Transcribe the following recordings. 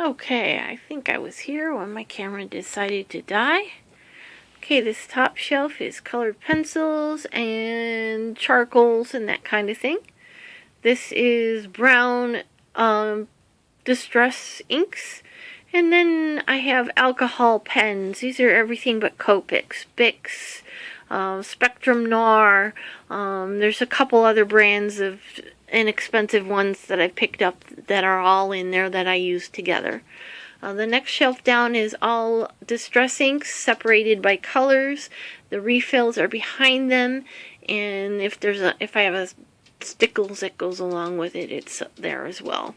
Okay, I think I was here when my camera decided to die. Okay, this top shelf is colored pencils and charcoals and that kind of thing. This is brown distress inks. And then I have alcohol pens. These are everything but Copics, Bics, Spectrum Noir. There's a couple other brands of inexpensive ones that I picked up that are all in there that I use together. The next shelf down is all distress inks separated by colors. The refills are behind them, and if I have a stickles that goes along with it, it's there as well.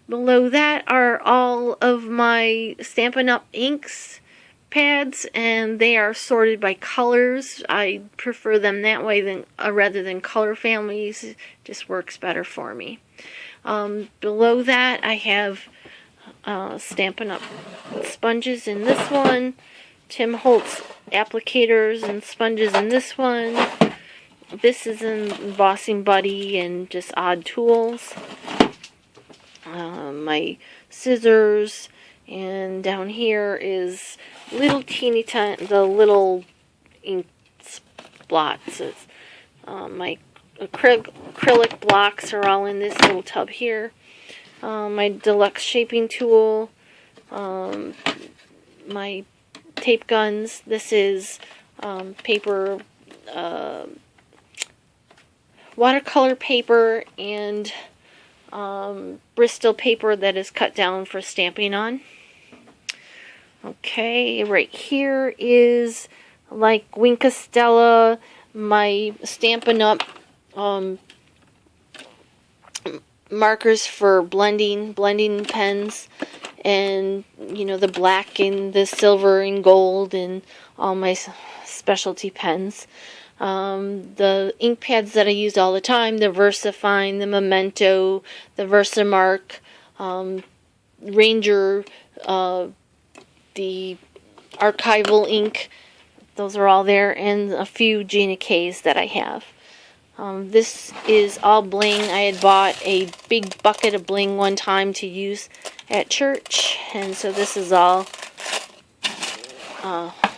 Below that are all of my Stampin' Up! Inks pads, and they are sorted by colors. I prefer them that way rather than color families. It just works better for me. Below that I have Stampin' Up! Sponges in this one, Tim Holtz applicators and sponges in this one. This is in Embossing Buddy and just odd tools. My scissors, and down here is little teeny tiny, the little ink blots. My acrylic blocks are all in this little tub here. My deluxe shaping tool, my tape guns. This is paper, watercolor paper, and Bristol paper that is cut down for stamping on. Okay, right here is like Wink Stella, my Stampin' Up! Markers for blending pens, and the black and the silver and gold and all my specialty pens. The ink pads that I use all the time, the VersaFine, the Memento, the Versamark, Ranger, the archival ink, those are all there, and a few Gina K's that I have. This is all bling. I had bought a big bucket of bling one time to use at church, and so this is all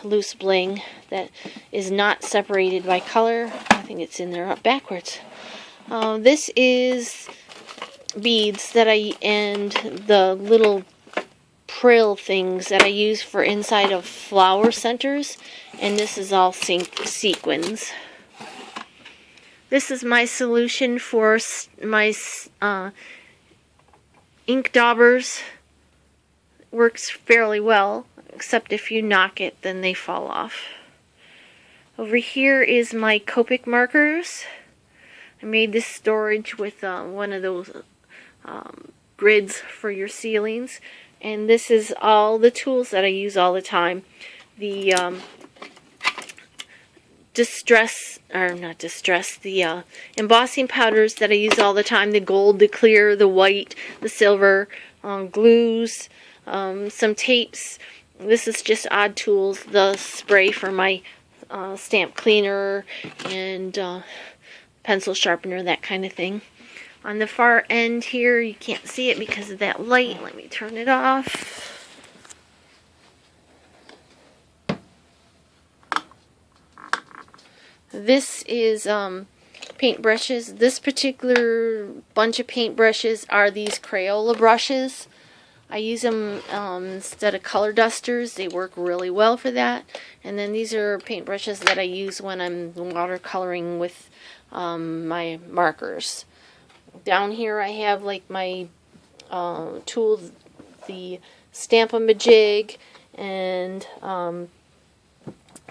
loose bling that is not separated by color. I think it's in there backwards. This is beads and the little prill things that I use for inside of flower centers, and this is all sequins. This is my solution for my ink daubers. Works fairly well, except if you knock it, then they fall off. Over here is my Copic markers. I made this storage with one of those grids for your ceilings. And this is all the tools that I use all the time. The the embossing powders that I use all the time. The gold, the clear, the white, the silver, glues, some tapes. This is just odd tools. The spray for my stamp cleaner and pencil sharpener, that kind of thing. On the far end here, you can't see it because of that light. Let me turn it off. This is paintbrushes. This particular bunch of paintbrushes are these Crayola brushes. I use them instead of color dusters. They work really well for that. And then these are paintbrushes that I use when I'm watercoloring with my markers. Down here I have like my tools, the Stamp-A-Majig, and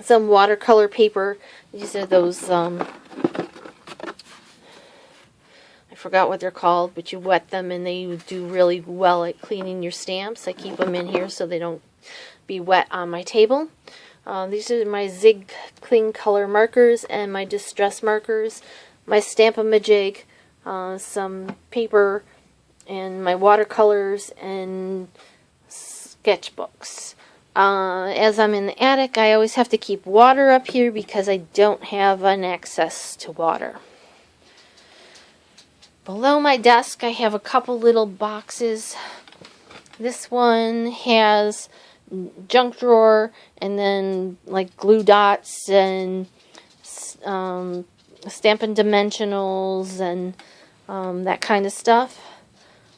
some watercolor paper. These are those, I forgot what they're called, but you wet them and they do really well at cleaning your stamps. I keep them in here so they don't be wet on my table. These are my Zig Cling Color markers and my Distress markers, my Stamp-A-Majig, some paper, and my watercolors and sketchbooks. As I'm in the attic, I always have to keep water up here because I don't have an access to water. Below my desk, I have a couple little boxes This one has junk drawer and then like glue dots and Stampin' Dimensionals and that kind of stuff.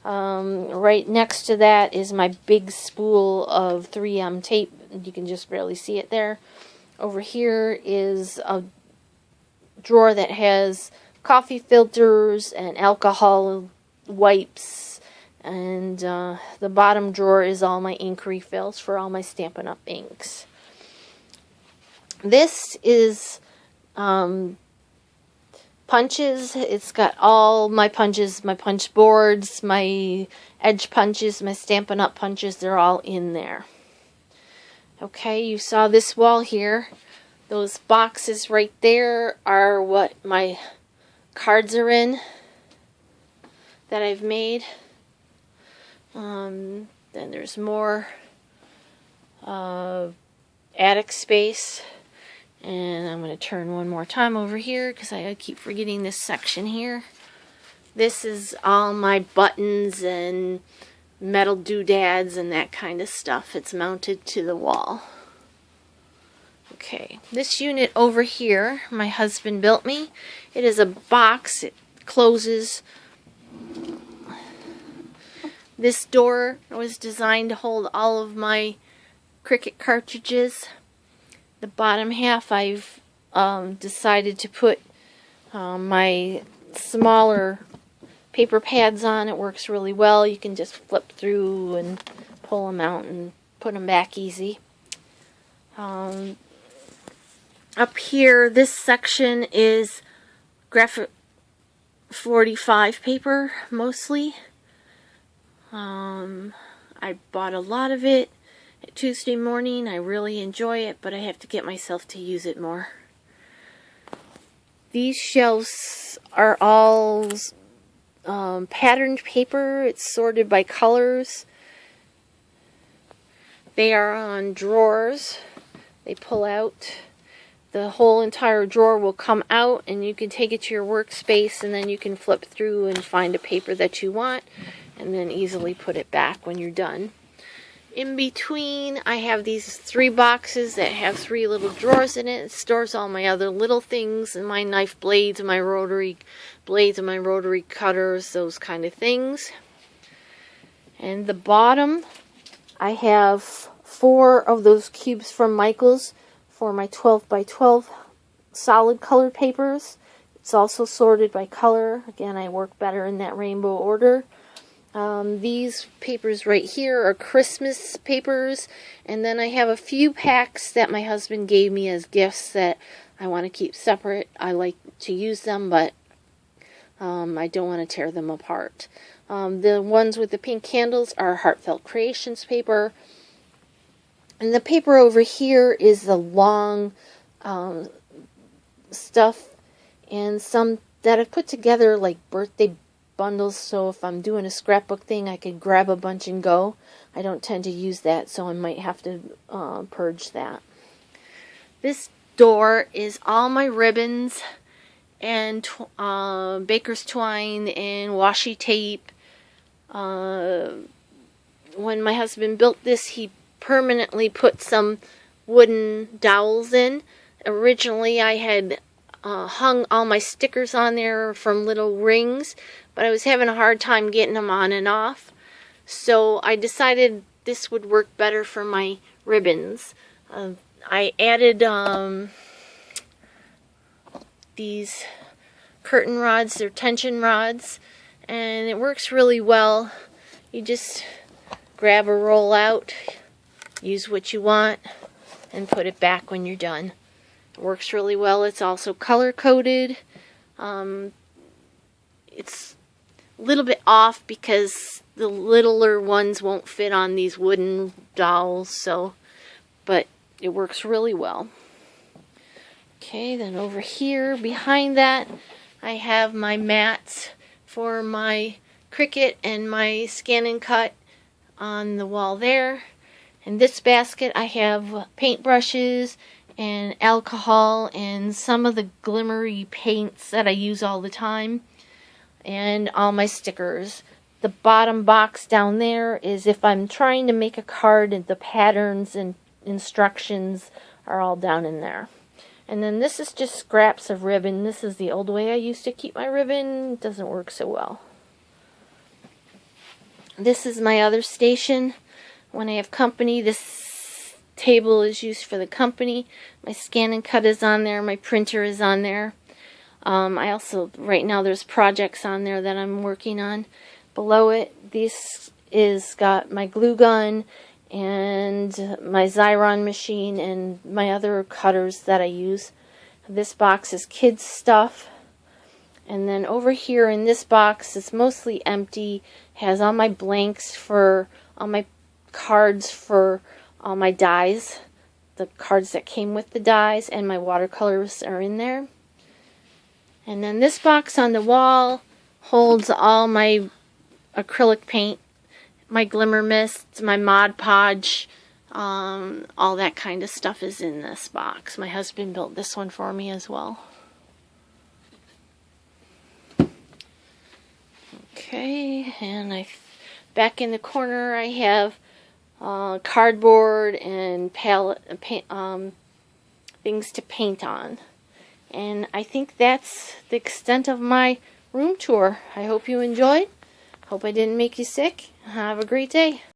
Right next to that is my big spool of 3M tape. You can just barely see it there. Over here is a drawer that has coffee filters and alcohol wipes, and the bottom drawer is all my ink refills for all my Stampin' Up! Inks. This is punches. It's got all my punches, my punch boards, my edge punches, my Stampin' Up! Punches. They're all in there. Okay, you saw this wall here. Those boxes right there are what my cards are in that I've made. Then there's more attic space. And I'm going to turn one more time over here because I keep forgetting this section here. This is all my buttons and metal doodads and that kind of stuff. It's mounted to the wall. Okay, this unit over here, my husband built me. It is a box. It closes. This door was designed to hold all of my Cricut cartridges. The bottom half I've decided to put my smaller paper pads on. It works really well. You can just flip through and pull them out and put them back easy. Up here, this section is Graphic 45 paper, mostly. I bought a lot of it Tuesday morning. I really enjoy it, but I have to get myself to use it more. These shelves are all patterned paper. It's sorted by colors. They are on drawers. They pull out. The whole entire drawer will come out, and you can take it to your workspace, and then you can flip through and find a paper that you want, and then easily put it back when you're done. In between, I have these 3 boxes that have 3 little drawers in it. It stores all my other little things, and my knife blades, and my rotary blades, and my rotary cutters, those kind of things. And the bottom, I have 4 of those cubes from Michaels for my 12 by 12 solid colored papers. It's also sorted by color. Again, I work better in that rainbow order. These papers right here are Christmas papers, and then I have a few packs that my husband gave me as gifts that I want to keep separate. I like to use them, but I don't want to tear them apart. The ones with the pink candles are Heartfelt Creations paper, and the paper over here is the long stuff, and some that I've put together like birthday bundles, so if I'm doing a scrapbook thing, I could grab a bunch and go. I don't tend to use that, so I might have to purge that. This door is all my ribbons and baker's twine and washi tape. When my husband built this, he permanently put some wooden dowels in. Originally, I had hung all my stickers on there from little rings, but I was having a hard time getting them on and off. So I decided this would work better for my ribbons. I added these curtain rods, they're tension rods, and it works really well. You just grab a roll out, use what you want, and put it back when you're done. It works really well. It's also color coded. It's a little bit off because the littler ones won't fit on these wooden dowels, but it works really well. Okay, then over here behind that I have my mats for my Cricut and my Scan and Cut on the wall there. In this basket I have paintbrushes and alcohol and some of the glimmery paints that I use all the time, and all my stickers. the bottom box down there is if I'm trying to make a card, and the patterns and instructions are all down in there. And then this is just scraps of ribbon. This is the old way I used to keep my ribbon. It doesn't work so well. This is my other station. When I have company, this table is used for the company. My scan and cut is on there. My printer is on there. I also, right now, there's projects on there that I'm working on. Below it, this is got my glue gun and my Xyron machine and my other cutters that I use. This box is kids stuff. And then over here in this box, it's mostly empty. Has all my blanks for all my cards for all my dies. The cards that came with the dies, and my watercolors are in there. And then this box on the wall holds all my acrylic paint, my Glimmer Mist, my Mod Podge, all that kind of stuff is in this box. My husband built this one for me as well. Okay, and back in the corner I have cardboard and palette things to paint on. And I think that's the extent of my room tour. I hope you enjoyed. Hope I didn't make you sick. Have a great day.